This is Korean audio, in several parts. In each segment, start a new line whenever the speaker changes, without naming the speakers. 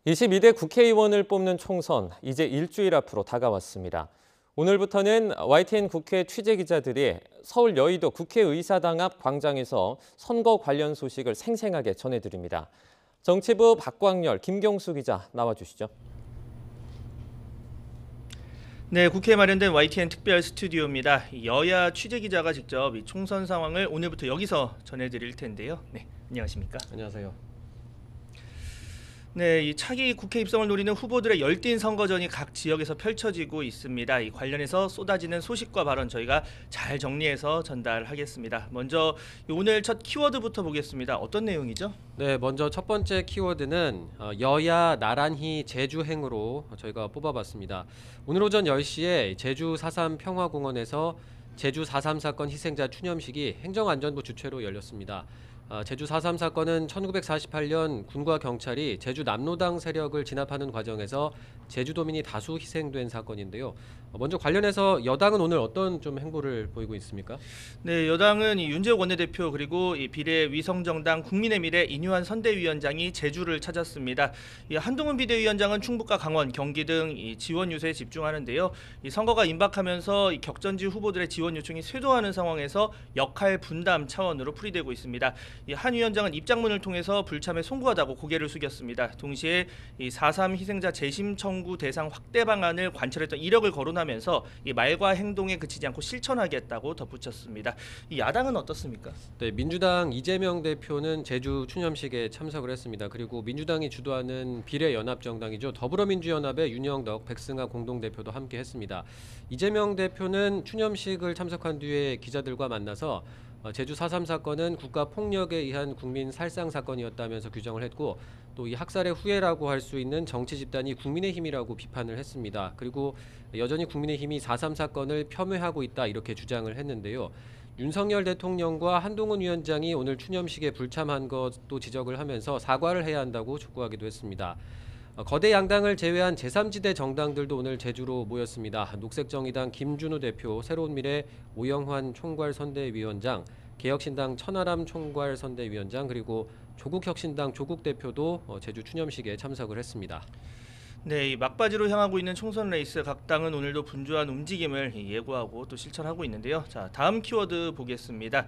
22대 국회의원을 뽑는 총선, 이제 일주일 앞으로 다가왔습니다. 오늘부터는 YTN 국회 취재기자들이 서울 여의도 국회의사당 앞 광장에서 선거 관련 소식을 생생하게 전해드립니다. 정치부 박광열, 김경수 기자 나와주시죠.
네, 국회에 마련된 YTN 특별 스튜디오입니다. 여야 취재기자가 직접 이 총선 상황을 오늘부터 여기서 전해드릴 텐데요. 네, 안녕하십니까?
안녕하세요.
네, 이 차기 국회 입성을 노리는 후보들의 열띤 선거전이 각 지역에서 펼쳐지고 있습니다. 이 관련해서 쏟아지는 소식과 발언 저희가 잘 정리해서 전달하겠습니다. 먼저 오늘 첫 키워드부터 보겠습니다. 어떤 내용이죠?
네, 먼저 첫 번째 키워드는 여야 나란히 제주행으로 저희가 뽑아봤습니다. 오늘 오전 10시에 제주 4.3 평화공원에서 제주 4.3 사건 희생자 추념식이 행정안전부 주최로 열렸습니다. 제주 4.3 사건은 1948년 군과 경찰이 제주 남로당 세력을 진압하는 과정에서 제주도민이 다수 희생된 사건인데요. 먼저 관련해서 여당은 오늘 어떤 좀 행보를 보이고 있습니까?
네, 여당은 이 윤재욱 원내대표 그리고 이 비례위성정당 국민의 미래 이뉴한 선대위원장이 제주를 찾았습니다. 이 한동훈 비대위원장은 충북과 강원, 경기 등 이 지원 유세에 집중하는데요. 이 선거가 임박하면서 이 격전지 후보들의 지원 요청이 쇄도하는 상황에서 역할 분담 차원으로 풀이되고 있습니다. 이 한 위원장은 입장문을 통해서 불참에 송구하다고 고개를 숙였습니다. 동시에 이 4.3 희생자 재심 청구 대상 확대 방안을 관철했던 이력을 거론하면서 이 말과 행동에 그치지 않고 실천하겠다고 덧붙였습니다. 이 야당은 어떻습니까?
네, 민주당 이재명 대표는 제주 추념식에 참석을 했습니다. 그리고 민주당이 주도하는 비례연합정당이죠. 더불어민주연합의 윤영덕, 백승하 공동대표도 함께 했습니다. 이재명 대표는 추념식을 참석한 뒤에 기자들과 만나서 제주 4.3 사건은 국가폭력에 의한 국민 살상 사건이었다면서 규정을 했고 또 이 학살의 후예라고 할 수 있는 정치 집단이 국민의힘이라고 비판을 했습니다. 그리고 여전히 국민의힘이 4.3 사건을 폄훼하고 있다 이렇게 주장을 했는데요. 윤석열 대통령과 한동훈 위원장이 오늘 추념식에 불참한 것도 지적을 하면서 사과를 해야 한다고 촉구하기도 했습니다. 거대 양당을 제외한 제3지대 정당들도 오늘 제주로 모였습니다. 녹색정의당 김준우 대표, 새로운미래 오영환 총괄선대위원장, 개혁신당 천하람 총괄선대위원장 그리고 조국혁신당 조국 대표도 제주 추념식에 참석을 했습니다.
네, 이 막바지로 향하고 있는 총선 레이스 각 당은 오늘도 분주한 움직임을 예고하고 또 실천하고 있는데요. 자, 다음 키워드 보겠습니다.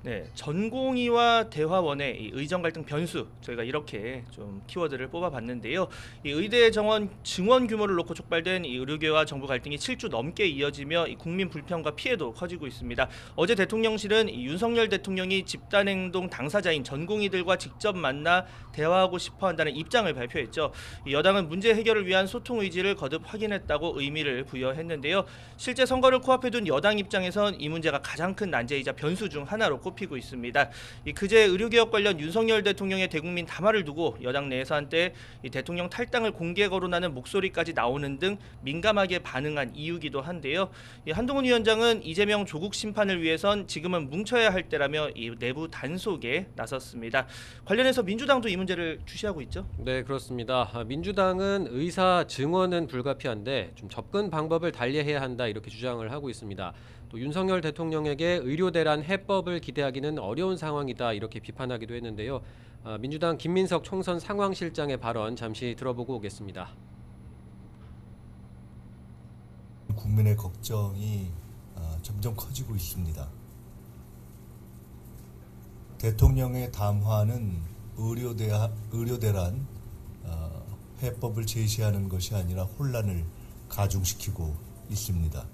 네, 전공의와 대화원의 이 의정 갈등 변수 저희가 이렇게 좀 키워드를 뽑아봤는데요. 이 의대 정원 증원 규모를 놓고 촉발된 이 의료계와 정부 갈등이 7주 넘게 이어지며 이 국민 불평과 피해도 커지고 있습니다. 어제 대통령실은 이 윤석열 대통령이 집단행동 당사자인 전공의들과 직접 만나 대화하고 싶어한다는 입장을 발표했죠. 이 여당은 문제 해결을 위한 소통 의지를 거듭 확인했다고 의미를 부여했는데요. 실제 선거를 코앞에 둔 여당 입장에선 이 문제가 가장 큰 난제이자 변수 중 하나로 꼽히고 있습니다. 그제 의료개혁 관련 윤석열 대통령의 대국민 담화를 두고 여당 내에서 한때 이 대통령 탈당을 공개 거론하는 목소리까지 나오는 등 민감하게 반응한 이유기도 한데요. 한동훈 위원장은 이재명 조국 심판을 위해선 지금은 뭉쳐야 할 때라며 이 내부 단속에 나섰습니다. 관련해서 민주당도 이 문제를 주시하고 있죠?
네, 그렇습니다. 민주당은 의사 증언은 불가피한데 좀 접근 방법을 달리해야 한다 이렇게 주장을 하고 있습니다. 또 윤석열 대통령에게 의료대란 해법을 기대하기는 어려운 상황이다 이렇게 비판하기도 했는데요. 민주당 김민석 총선 상황실장의 발언 잠시 들어보고 오겠습니다.
국민의 걱정이 점점 커지고 있습니다. 대통령의 담화는 의료대란 해법을 제시하는 것이 아니라 혼란을 가중시키고 있습니다.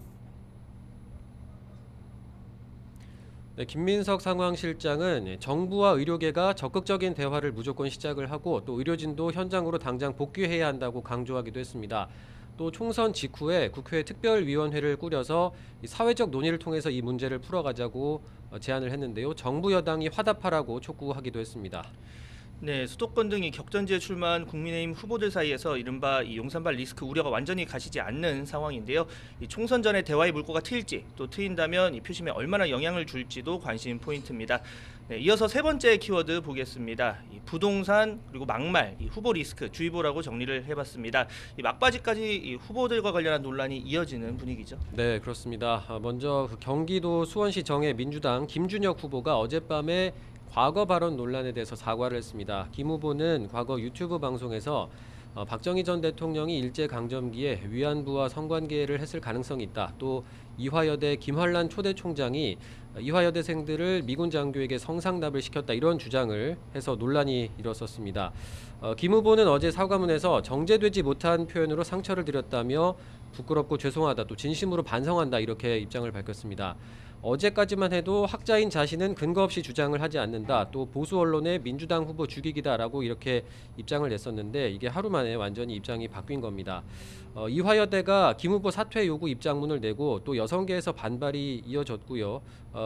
네, 김민석 상황실장은 정부와 의료계가 적극적인 대화를 무조건 시작을 하고 또 의료진도 현장으로 당장 복귀해야 한다고 강조하기도 했습니다. 또 총선 직후에 국회 특별위원회를 꾸려서 사회적 논의를 통해서 이 문제를 풀어가자고 제안을 했는데요. 정부 여당이 화답하라고 촉구하기도 했습니다.
네, 수도권 등이 격전지에 출마한 국민의힘 후보들 사이에서 이른바 이 용산발 리스크 우려가 완전히 가시지 않는 상황인데요. 이 총선 전에 대화의 물꼬가 트일지 또 트인다면 이 표심에 얼마나 영향을 줄지도 관심 포인트입니다. 네, 이어서 세 번째 키워드 보겠습니다. 이 부동산 그리고 막말, 이 후보 리스크 주의보라고 정리를 해봤습니다. 이 막바지까지 이 후보들과 관련한 논란이 이어지는 분위기죠.
네, 그렇습니다. 먼저 경기도 수원시 정의 민주당 김준혁 후보가 어젯밤에 과거 발언 논란에 대해서 사과를 했습니다. 김 후보는 과거 유튜브 방송에서 박정희 전 대통령이 일제강점기에 위안부와 성관계를 했을 가능성이 있다. 또 이화여대 김환란 초대 총장이 이화여대생들을 미군 장교에게 성상납을 시켰다. 이런 주장을 해서 논란이 일었었습니다. 김 후보는 어제 사과문에서 정제되지 못한 표현으로 상처를 드렸다며 부끄럽고 죄송하다. 또 진심으로 반성한다. 이렇게 입장을 밝혔습니다. 어제까지만 해도 학자인 자신은 근거 없이 주장을 하지 않는다. 또 보수 언론의 민주당 후보 죽이기다라고 이렇게 입장을 냈었는데 이게 하루 만에 완전히 입장이 바뀐 겁니다. 이화여대가 김 후보 사퇴 요구 입장문을 내고 또 여성계에서 반발이 이어졌고요.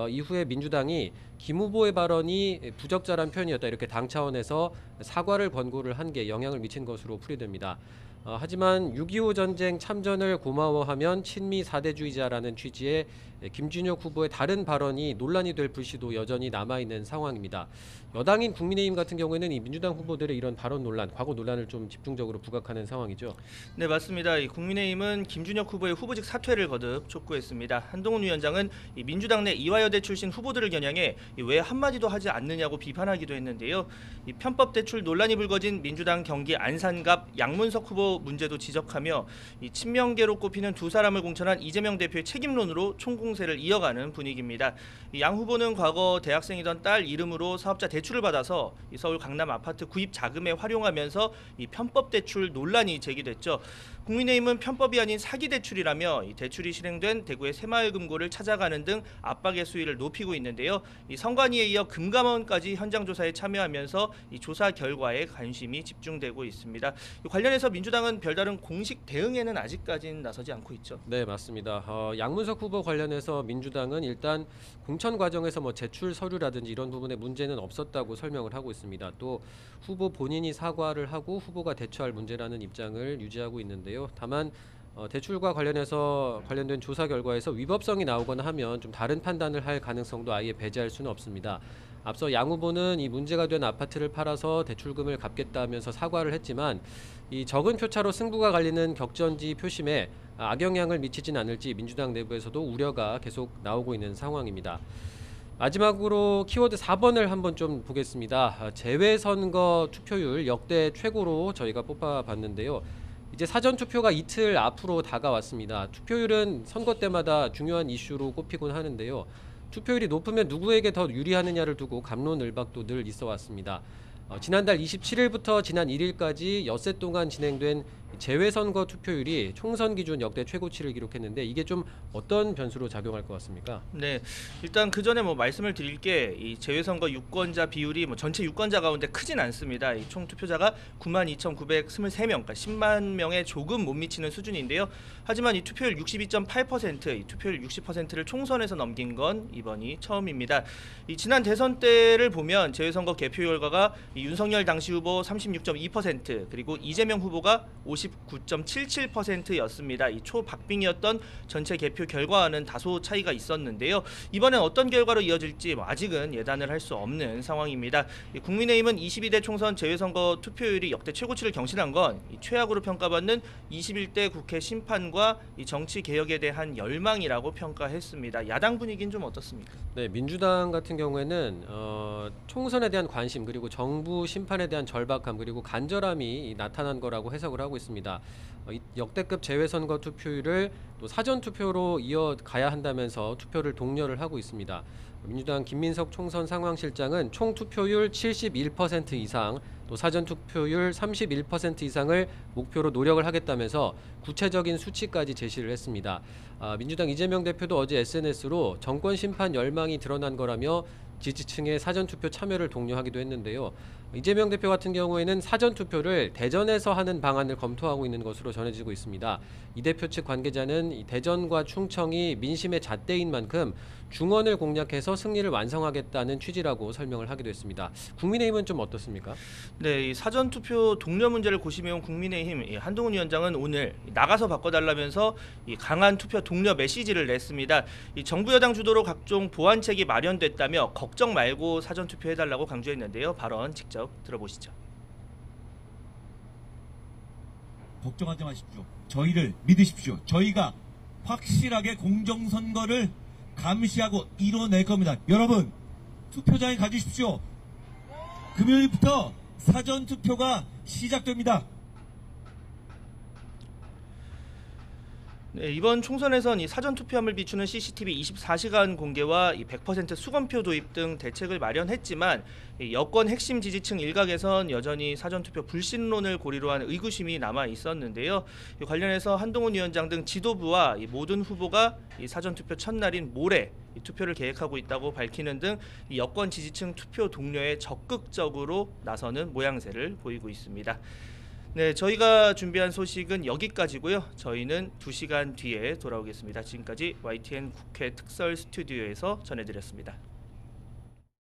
이후에 민주당이 김 후보의 발언이 부적절한 표현이었다. 이렇게 당 차원에서 사과를 권고를 한 게 영향을 미친 것으로 풀이됩니다. 하지만 6.25 전쟁 참전을 고마워하면 친미 사대주의자라는 취지의 김준혁 후보의 다른 발언이 논란이 될 불씨도 여전히 남아있는 상황입니다. 여당인 국민의힘 같은 경우에는 이 민주당 후보들의 이런 발언 논란, 과거 논란을 좀 집중적으로 부각하는 상황이죠.
네, 맞습니다. 이 국민의힘은 김준혁 후보의 후보직 사퇴를 거듭 촉구했습니다. 한동훈 위원장은 이 민주당 내 이화여대 출신 후보들을 겨냥해 왜 한마디도 하지 않느냐고 비판하기도 했는데요. 이 편법 대출 논란이 불거진 민주당 경기 안산갑 양문석 후보 문제도 지적하며 이 친명계로 꼽히는 두 사람을 공천한 이재명 대표의 책임론으로 총공세를 이어가는 분위기입니다. 양 후보는 과거 대학생이던 딸 이름으로 사업자 대출을 받아서 이 서울 강남 아파트 구입 자금에 활용하면서 이 편법 대출 논란이 제기됐죠. 국민의힘은 편법이 아닌 사기 대출이라며 이 대출이 실행된 대구의 새마을금고를 찾아가는 등 압박의 수위를 높이고 있는데요. 이 선관위에 이어 금감원까지 현장 조사에 참여하면서 이 조사 결과에 관심이 집중되고 있습니다. 관련해서 민주당은 별다른 공식 대응에는 아직까지는 나서지 않고 있죠.
네, 맞습니다. 양문석 후보 관련해서 민주당은 일단 공천 과정에서 제출 서류라든지 이런 부분에 문제는 없었다고 설명을 하고 있습니다. 또 후보 본인이 사과를 하고 후보가 대처할 문제라는 입장을 유지하고 있는데요. 다만 대출과 관련된 조사 결과에서 위법성이 나오거나 하면 좀 다른 판단을 할 가능성도 아예 배제할 수는 없습니다. 앞서 양 후보는 이 문제가 된 아파트를 팔아서 대출금을 갚겠다면서 사과를 했지만 이 적은 표차로 승부가 갈리는 격전지 표심에 악영향을 미치진 않을지 민주당 내부에서도 우려가 계속 나오고 있는 상황입니다. 마지막으로 키워드 4번을 한번 좀 보겠습니다. 재외선거 투표율 역대 최고로 저희가 뽑아봤는데요. 이제 사전투표가 이틀 앞으로 다가왔습니다. 투표율은 선거 때마다 중요한 이슈로 꼽히곤 하는데요. 투표율이 높으면 누구에게 더 유리하느냐를 두고 갑론을박도 늘 있어 왔습니다. 지난달 27일부터 지난 1일까지 엿새 동안 진행된 재외선거 투표율이 총선 기준 역대 최고치를 기록했는데 이게 좀 어떤 변수로 작용할 것 같습니까?
네, 일단 그 전에 말씀을 드릴 게 이 재외선거 유권자 비율이 전체 유권자 가운데 크진 않습니다. 이 총 투표자가 92,923명, 그러니까 10만 명에 조금 못 미치는 수준인데요. 하지만 이 투표율 62.8%, 이 투표율 60%를 총선에서 넘긴 건 이번이 처음입니다. 이 지난 대선 때를 보면 재외선거 개표 결과가 이 윤석열 당시 후보 36.2%, 그리고 이재명 후보가 59.77%였습니다. 이 초박빙이었던 전체 개표 결과와는 다소 차이가 있었는데요. 이번엔 어떤 결과로 이어질지 아직은 예단을 할 수 없는 상황입니다. 국민의힘은 22대 총선 재외선거 투표율이 역대 최고치를 경신한 건 최악으로 평가받는 21대 국회 심판과 이 정치 개혁에 대한 열망이라고 평가했습니다. 야당 분위기는 좀 어떻습니까?
네, 민주당 같은 경우에는 총선에 대한 관심 그리고 정부 심판에 대한 절박함 그리고 간절함이 나타난 거라고 해석을 하고 있습니다. 역대급 재외선거 투표율을 또 사전투표로 이어가야 한다면서 투표를 독려를 하고 있습니다. 민주당 김민석 총선 상황실장은 총 투표율 71% 이상 또 사전투표율 31% 이상을 목표로 노력을 하겠다면서 구체적인 수치까지 제시를 했습니다. 민주당 이재명 대표도 어제 SNS로 정권 심판 열망이 드러난 거라며 지지층의 사전투표 참여를 독려하기도 했는데요. 이재명 대표 같은 경우에는 사전투표를 대전에서 하는 방안을 검토하고 있는 것으로 전해지고 있습니다. 이 대표 측 관계자는 이 대전과 충청이 민심의 잣대인 만큼 중원을 공략해서 승리를 완성하겠다는 취지라고 설명을 하기도 했습니다. 국민의힘은 좀 어떻습니까?
네, 이 사전투표 독려 문제를 고심해온 국민의힘 한동훈 위원장은 오늘 나가서 바꿔달라면서 이 강한 투표 독려 메시지를 냈습니다. 이 정부 여당 주도로 각종 보완책이 마련됐다며 걱정 말고 사전투표해달라고 강조했는데요. 발언 직접 들어보시죠.
걱정하지 마십시오. 저희를 믿으십시오. 저희가 확실하게 공정선거를 감시하고 이뤄낼 겁니다. 여러분, 투표장에 가주십시오. 금요일부터 사전투표가 시작됩니다.
네, 이번 총선에선 이 사전 투표함을 비추는 CCTV 24시간 공개와 이 100% 수검표 도입 등 대책을 마련했지만 이 여권 핵심 지지층 일각에선 여전히 사전 투표 불신론을 고리로 한 의구심이 남아 있었는데요. 이 관련해서 한동훈 위원장 등 지도부와 이 모든 후보가 이 사전 투표 첫날인 모레 이 투표를 계획하고 있다고 밝히는 등 이 여권 지지층 투표 동료에 적극적으로 나서는 모양새를 보이고 있습니다. 네, 저희가 준비한 소식은 여기까지고요. 저희는 2시간 뒤에 돌아오겠습니다. 지금까지 YTN 국회 특설 스튜디오에서 전해드렸습니다.